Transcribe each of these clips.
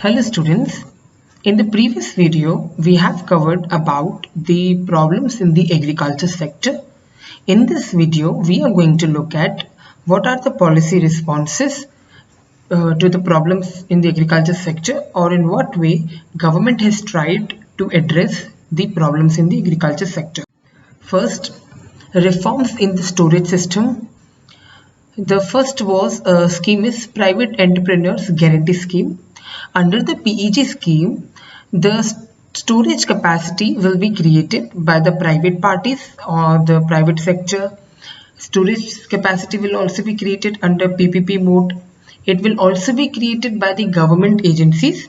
Hello students, in the previous video we have covered about the problems in the agriculture sector. In this video we are going to look at what are the policy responses to the problems in the agriculture sector, or in what way government has tried to address the problems in the agriculture sector. First, reforms in the storage system. The first was scheme is Private Entrepreneurs Guarantee Scheme. Under the PEG scheme, the storage capacity will be created by the private parties or the private sector. Storage capacity will also be created under PPP mode. It will also be created by the government agencies,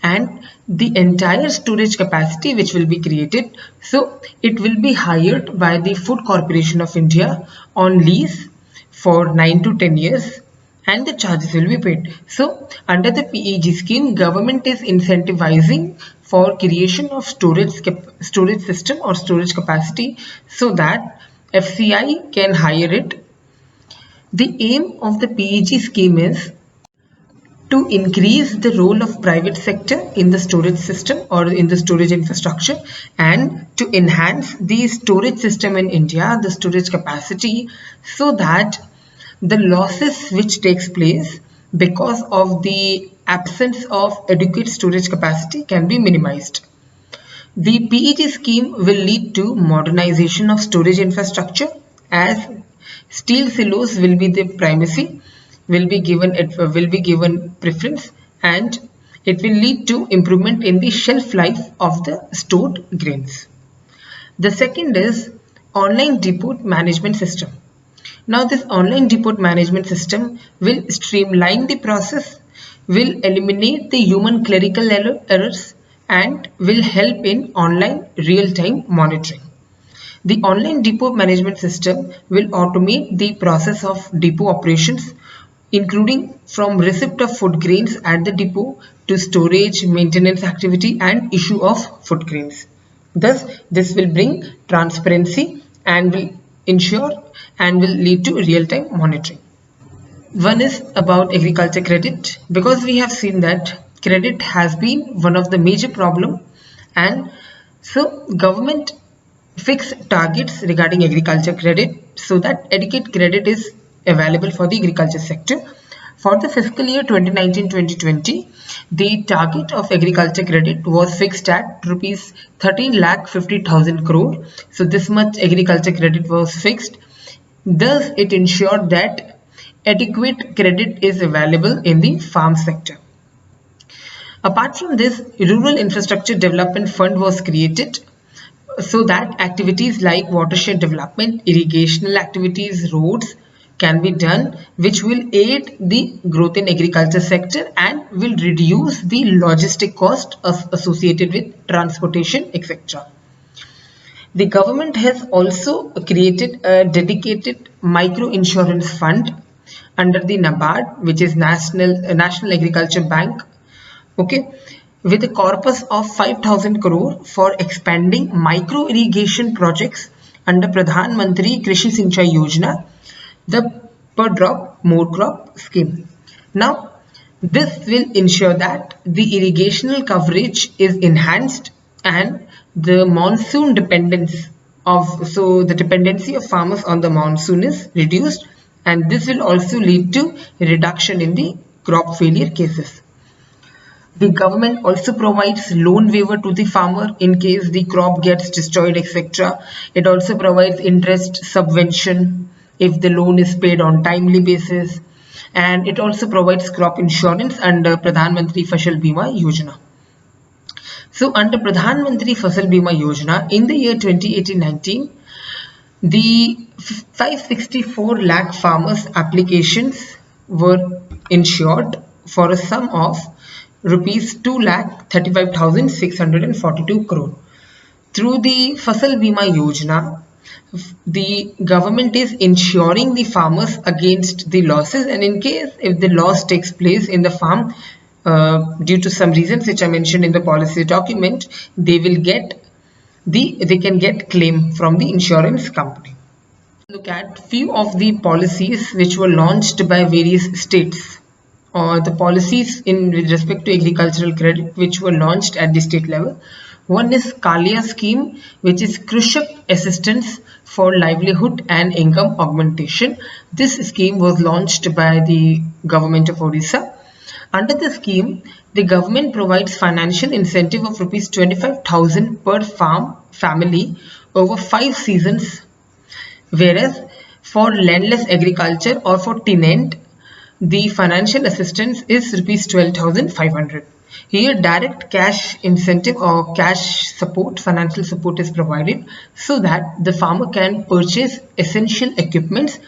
and the entire storage capacity which will be created, so it will be hired by the Food Corporation of India on lease for 9 to 10 years, and the charges will be paid. So under the PEG scheme, government is incentivizing for creation of storage system or storage capacity so that FCI can hire it. The aim of the PEG scheme is to increase the role of private sector in the storage system or in the storage infrastructure, and to enhance the storage system in India, the storage capacity, so that the losses which takes place because of the absence of adequate storage capacity can be minimized. The PEG scheme will lead to modernization of storage infrastructure, as steel silos will be the primacy, will be given preference, and it will lead to improvement in the shelf life of the stored grains. The second is online depot management system. Now this online depot management system will streamline the process, will eliminate the human clerical errors, and will help in online real-time monitoring. The online depot management system will automate the process of depot operations, including from receipt of food grains at the depot to storage, maintenance activity, and issue of food grains. Thus, this will bring transparency and will ensure and will lead to real-time monitoring. One is about agriculture credit, because we have seen that credit has been one of the major problem, and so government fixed targets regarding agriculture credit so that adequate credit is available for the agriculture sector. For the fiscal year 2019-2020, the target of agriculture credit was fixed at rupees 13,50,000 crore. So this much agriculture credit was fixed. Thus, it ensured that adequate credit is available in the farm sector. Apart from this, Rural Infrastructure Development Fund was created so that activities like watershed development, irrigational activities, roads can be done, which will aid the growth in agriculture sector and will reduce the logistic cost associated with transportation, etc. The government has also created a dedicated micro insurance fund under the NABARD, which is National Agriculture Bank, okay, with a corpus of 5,000 crore for expanding micro irrigation projects under Pradhan Mantri Krishi Sinchai Yojana, the per drop more crop scheme. Now, this will ensure that the irrigational coverage is enhanced and the monsoon dependence the dependency of farmers on the monsoon is reduced, and this will also lead to a reduction in the crop failure cases. The government also provides loan waiver to the farmer in case the crop gets destroyed, etc. It also provides interest subvention if the loan is paid on timely basis, and it also provides crop insurance under Pradhan Mantri Fasal Bima Yojana. So under Pradhan Mantri Fasal Bima Yojana, in the year 2018-19, the 564 lakh farmers applications were insured for a sum of rupees 2,35,642 crore. Through the Fasal Bima Yojana, the government is insuring the farmers against the losses, and in case if the loss takes place in the farm due to some reasons which I mentioned in the policy document, they can get claim from the insurance company. Look at few of the policies which were launched by various states. the policies in with respect to agricultural credit which were launched at the state level. One is Kalia scheme, which is Krishak assistance for livelihood and income augmentation. This scheme was launched by the government of Odisha. Under the scheme, the government provides financial incentive of rupees 25,000 per farm family over 5 seasons, whereas for landless agriculture or for tenant, the financial assistance is rupees 12,500. Here direct cash incentive or cash support, financial support is provided so that the farmer can purchase essential equipments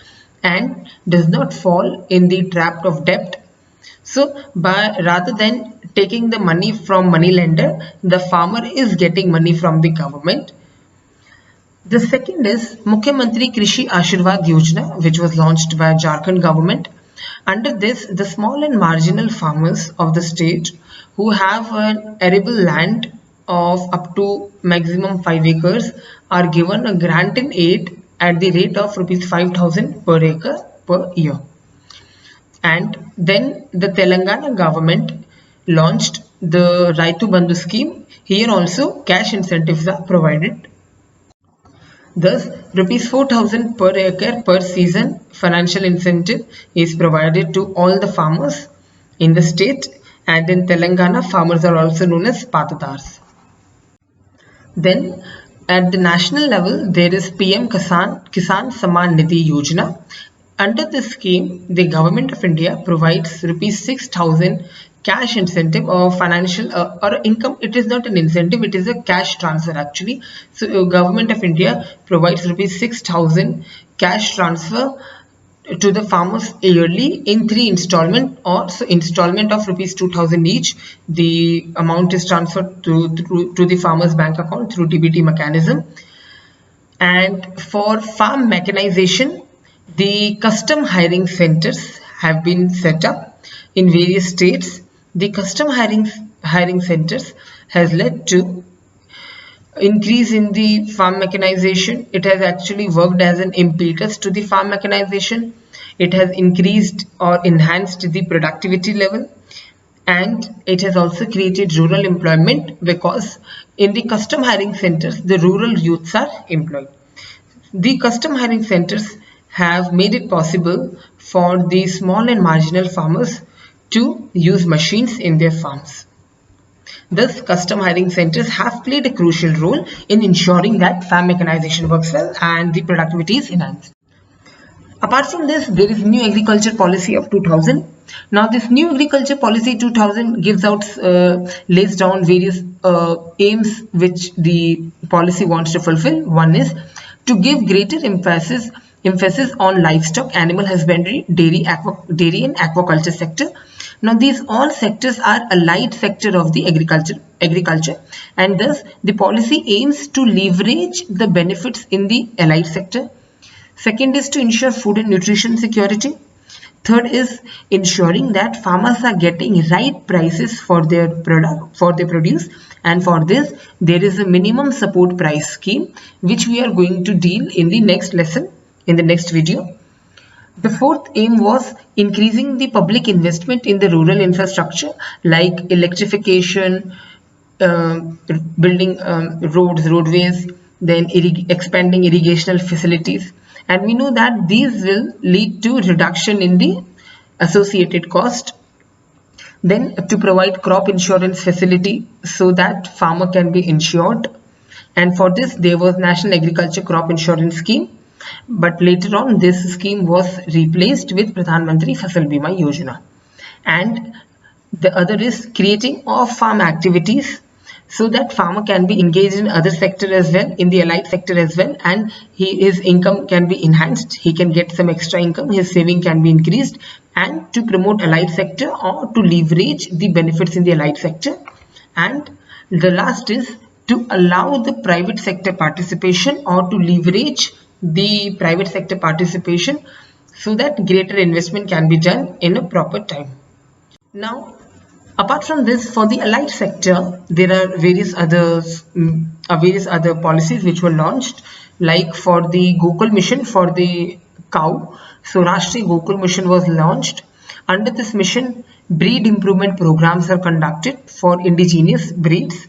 and does not fall in the trap of debt. So by rather than taking the money from money lender, the farmer is getting money from the government. The second is Mukhyamantri Krishi Ashirvad Yojana, which was launched by Jharkhand government. Under this, the small and marginal farmers of the state who have an arable land of up to maximum 5 acres are given a grant in aid at the rate of rupees 5,000 per acre per year. And then the Telangana government launched the Raitu Bandhu scheme. Here also cash incentives are provided. Thus, rupees 4,000 per acre per season financial incentive is provided to all the farmers in the state, and in Telangana farmers are also known as patadars. Then at the national level there is PM Kisan Samman Nidhi Yojana. Under this scheme, the government of India provides rupees 6,000 cash incentive or financial or income. It is not an incentive, it is a cash transfer actually. So government of India provides rupees 6,000 cash transfer to the farmers yearly in 3 installment, or so installment of rupees 2,000 each. The amount is transferred to the farmers bank account through DBT mechanism. And for farm mechanization, the custom hiring centers have been set up in various states. The custom hiring centers has led to increase in the farm mechanization. It has actually worked as an impetus to the farm mechanization. It has increased or enhanced the productivity level, and it has also created rural employment because in the custom hiring centers the rural youths are employed. The custom hiring centers have made it possible for the small and marginal farmers to use machines in their farms. Thus, custom hiring centers have played a crucial role in ensuring that farm mechanization works well and the productivity is enhanced. Apart from this, there is new agriculture policy of 2000. Now, this new agriculture policy 2000 gives out, lays down various aims which the policy wants to fulfill. One is to give greater emphasis on livestock, animal husbandry, dairy and aquaculture sector. Now these all sectors are allied sector of the agriculture, and thus the policy aims to leverage the benefits in the allied sector. Second is to ensure food and nutrition security. Third is ensuring that farmers are getting right prices for their produce, and for this there is a minimum support price scheme which we are going to deal in the next lesson, in the next video. The fourth aim was increasing the public investment in the rural infrastructure like electrification, building roads, roadways, then expanding irrigational facilities. And we know that these will lead to reduction in the associated cost. Then to provide crop insurance facility so that farmer can be insured. And for this there was National Agriculture Crop Insurance Scheme. But later on this scheme was replaced with Pradhan Mantri Fasal Bima Yojana. And the other is creating off-farm activities so that farmer can be engaged in other sector as well, in the allied sector as well, and his income can be enhanced, he can get some extra income, his saving can be increased, and to promote allied sector or to leverage the benefits in the allied sector. And the last is to allow the private sector participation or to leverage the private sector participation so that greater investment can be done in a proper time. Now, apart from this, for the allied sector, there are various other policies which were launched, like for the Gokul mission for the cow. So Rashtriya Gokul mission was launched. Under this mission, breed improvement programs are conducted for indigenous breeds.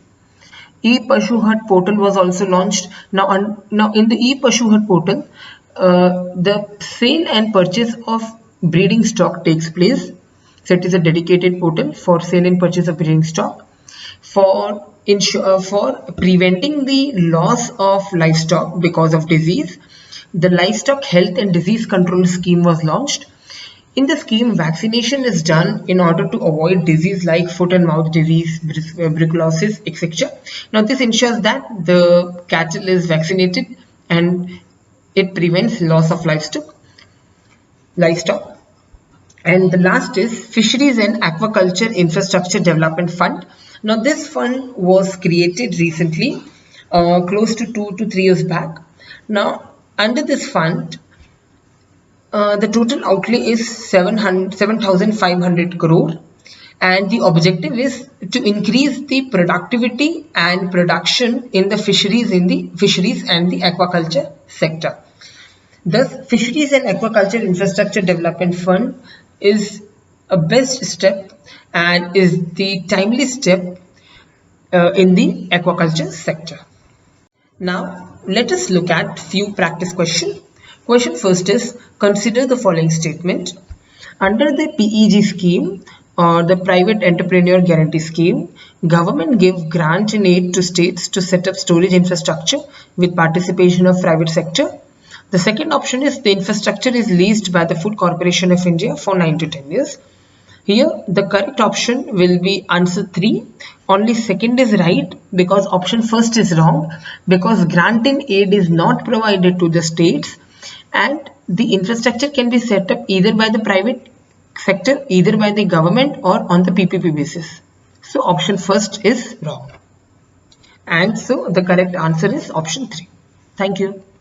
E-Pashu Hut portal was also launched. Now in the E-Pashu Hut portal, the sale and purchase of breeding stock takes place. So it is a dedicated portal for sale and purchase of breeding stock. For preventing the loss of livestock because of disease, the Livestock Health and Disease Control Scheme was launched. In the scheme, vaccination is done in order to avoid disease like foot and mouth disease, brucellosis, etc. Now, this ensures that the cattle is vaccinated and it prevents loss of livestock. And the last is Fisheries and Aquaculture Infrastructure Development Fund. Now, this fund was created recently, close to 2 to 3 years back. Now, under this fund, the total outlay is 7,500 crore, and the objective is to increase the productivity and production in the fisheries and the aquaculture sector. Thus, Fisheries and Aquaculture Infrastructure Development Fund is a best step and is the timely step in the aquaculture sector. Now, let us look at few practice questions. Question first is, consider the following statement. Under the PEG scheme or the Private Entrepreneur Guarantee Scheme, government gave grant and aid to states to set up storage infrastructure with participation of private sector. The second option is the infrastructure is leased by the Food Corporation of India for 9 to 10 years. Here the correct option will be answer 3. Only second is right because option first is wrong, because grant and aid is not provided to the states and the infrastructure can be set up either by the private sector, either by the government or on the PPP basis. So option first is wrong. And so the correct answer is option 3. Thank you.